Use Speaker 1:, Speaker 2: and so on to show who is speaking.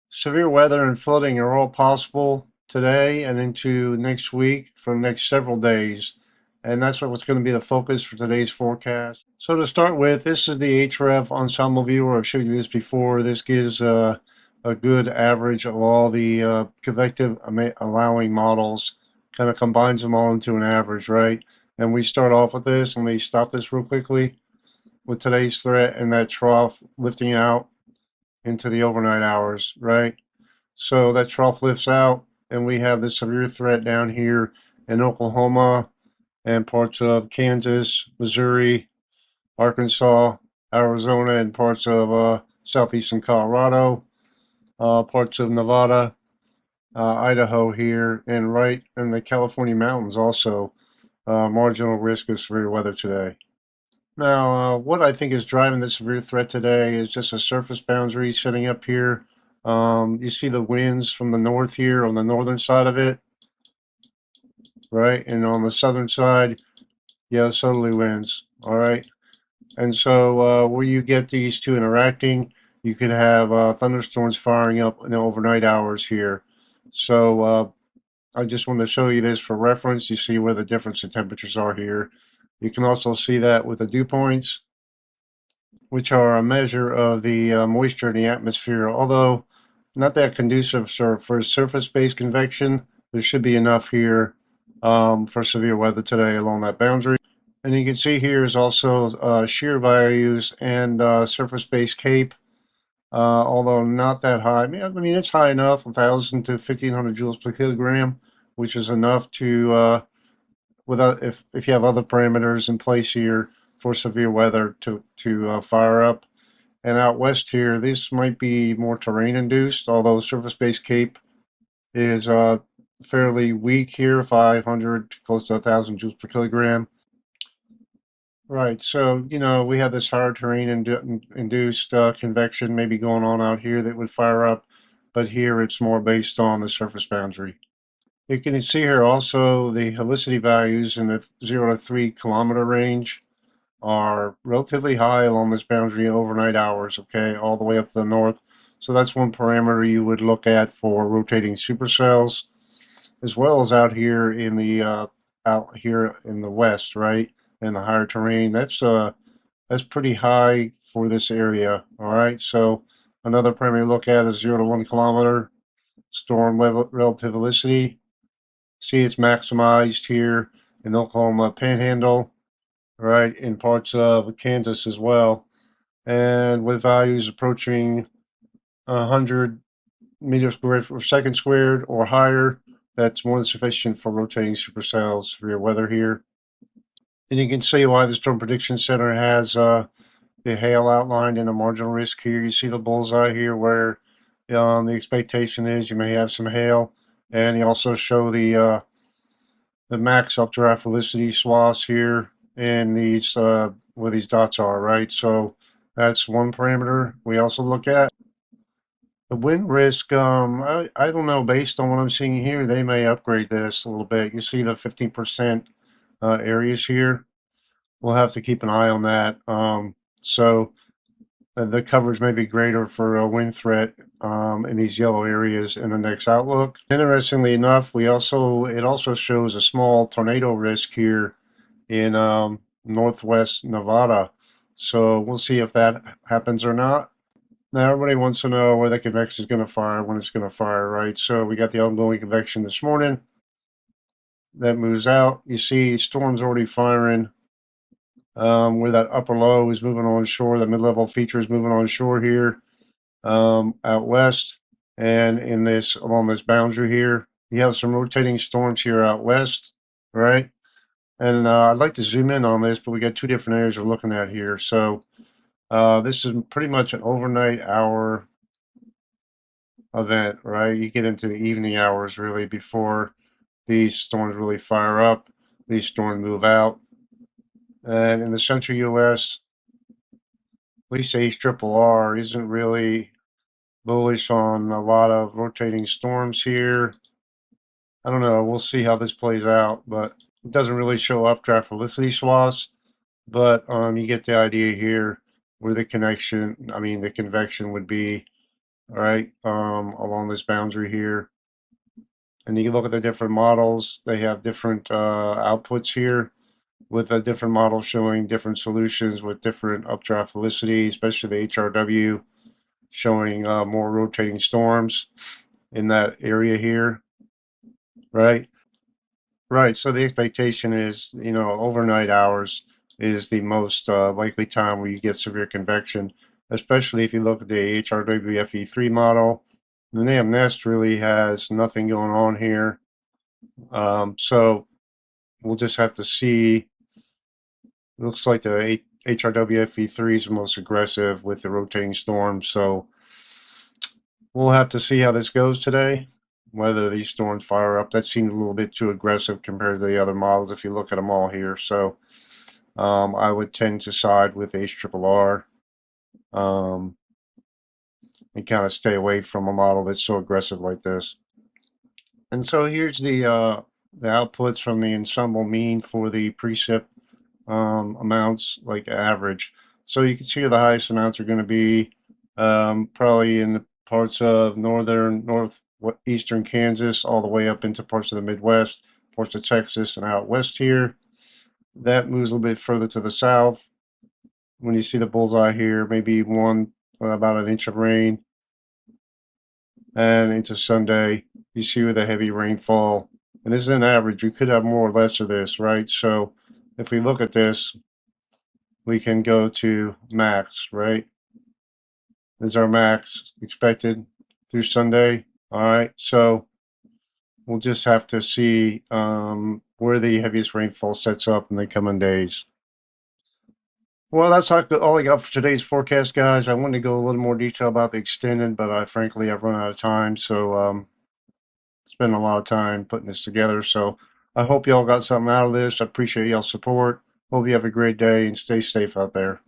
Speaker 1: Severe weather and flooding are all possible today and into next week for the next several days. And that's what's going to be the focus for today's forecast. So to start with, this is the HREF Ensemble viewer. I've showed you this before. This gives a good average of all the convective allowing models, kind of combines them all into an average, right? And we start off with this. Let me stop this real quickly with today's threat and that trough lifting out into the overnight hours, right? So that trough lifts out, and we have the severe threat down here in Oklahoma and parts of Kansas, Missouri, Arkansas, Arizona, and parts of southeastern Colorado, parts of Nevada, Idaho here, and right in the California mountains also. Marginal risk of severe weather today. Now, what I think is driving the severe threat today is just a surface boundary setting up here. You see the winds from the north here on the northern side of it, right? And on the southern side, yeah, southerly winds, all right? And so where you get these two interacting, you could have thunderstorms firing up in the overnight hours here. So I just wanted to show you this for reference. You see where the difference in temperatures are here. You can also see that with the dew points, which are a measure of the moisture in the atmosphere. Although not that conducive for surface-based convection, there should be enough here for severe weather today along that boundary. And you can see here is also shear values and surface-based CAPE, although not that high. I mean, it's high enough, 1,000 to 1,500 joules per kilogram, which is enough to, without if you have other parameters in place here for severe weather to fire up. And out west here, this might be more terrain induced, although surface-based CAPE is fairly weak here, 500 close to 1,000 joules per kilogram. Right, so we have this hard terrain induced convection maybe going on out here that would fire up, but here it's more based on the surface boundary. You can see here also the helicity values in the 0 to 3 kilometer range are relatively high along this boundary overnight hours, okay, all the way up to the north. So that's one parameter you would look at for rotating supercells, as well as out here in the west, right, in the higher terrain. That's pretty high for this area. All right, so another parameter to look at is 0 to 1 kilometer storm level relative helicity. See, it's maximized here in Oklahoma Panhandle, right, in parts of Kansas as well, and with values approaching 100 meters per second squared or higher. That's more than sufficient for rotating supercells for your weather here. And you can see why the Storm Prediction Center has the hail outlined in a marginal risk here. You see the bullseye here where the expectation is you may have some hail, and you also show the max updraft velocity swaths here and these where these dots are, right? So that's one parameter we also look at. The wind risk, I don't know, based on what I'm seeing here, they may upgrade this a little bit. You see the 15% areas here. We'll have to keep an eye on that. So the coverage may be greater for a wind threat in these yellow areas in the next outlook. Interestingly enough, it also shows a small tornado risk here in northwest Nevada. So we'll see if that happens or not. Now everybody wants to know where the convection is going to fire, when it's going to fire, right? So we got the ongoing convection this morning. That moves out. You see storms already firing where that upper low is moving on shore. The mid-level feature is moving on shore here out west. And along this boundary here, you have some rotating storms here out west, right? And I'd like to zoom in on this, but we got two different areas we're looking at here. So this is pretty much an overnight hour event, right? You get into the evening hours really before these storms really fire up. These storms move out. And in the central U.S., at least HRRR isn't really bullish on a lot of rotating storms here. I don't know. We'll see how this plays out, but it doesn't really show updraft velocity swaths. But you get the idea here where the convection would be all right, along this boundary here. And you can look at the different models. They have different outputs here, with a different model showing different solutions with different updraft helicity, especially the HRW showing more rotating storms in that area here, right? Right. So the expectation is, overnight hours is the most likely time where you get severe convection, especially if you look at the HRWFE3 model. The NAM Nest really has nothing going on here. So we'll just have to see. Looks like the HRWFE3 is the most aggressive with the rotating storm. So we'll have to see how this goes today, whether these storms fire up. That seems a little bit too aggressive compared to the other models if you look at them all here. So I would tend to side with HRRR and kind of stay away from a model that's so aggressive like this. And so here's the outputs from the Ensemble mean for the precip amounts, like average. So you can see the highest amounts are going to be probably in the parts of northeastern Kansas, all the way up into parts of the Midwest, parts of Texas, and out west here. That moves a little bit further to the south. When you see the bullseye here, maybe about an inch of rain, and into Sunday, you see with a heavy rainfall. And this is an average. We could have more or less of this, right? So if we look at this, we can go to max, right? This is our max expected through Sunday. All right, so we'll just have to see where the heaviest rainfall sets up in the coming days. Well, that's all I got for today's forecast, guys. I wanted to go a little more detail about the extended, but I've run out of time. So spent a lot of time putting this together. So I hope y'all got something out of this. I appreciate y'all's support. Hope you have a great day and stay safe out there.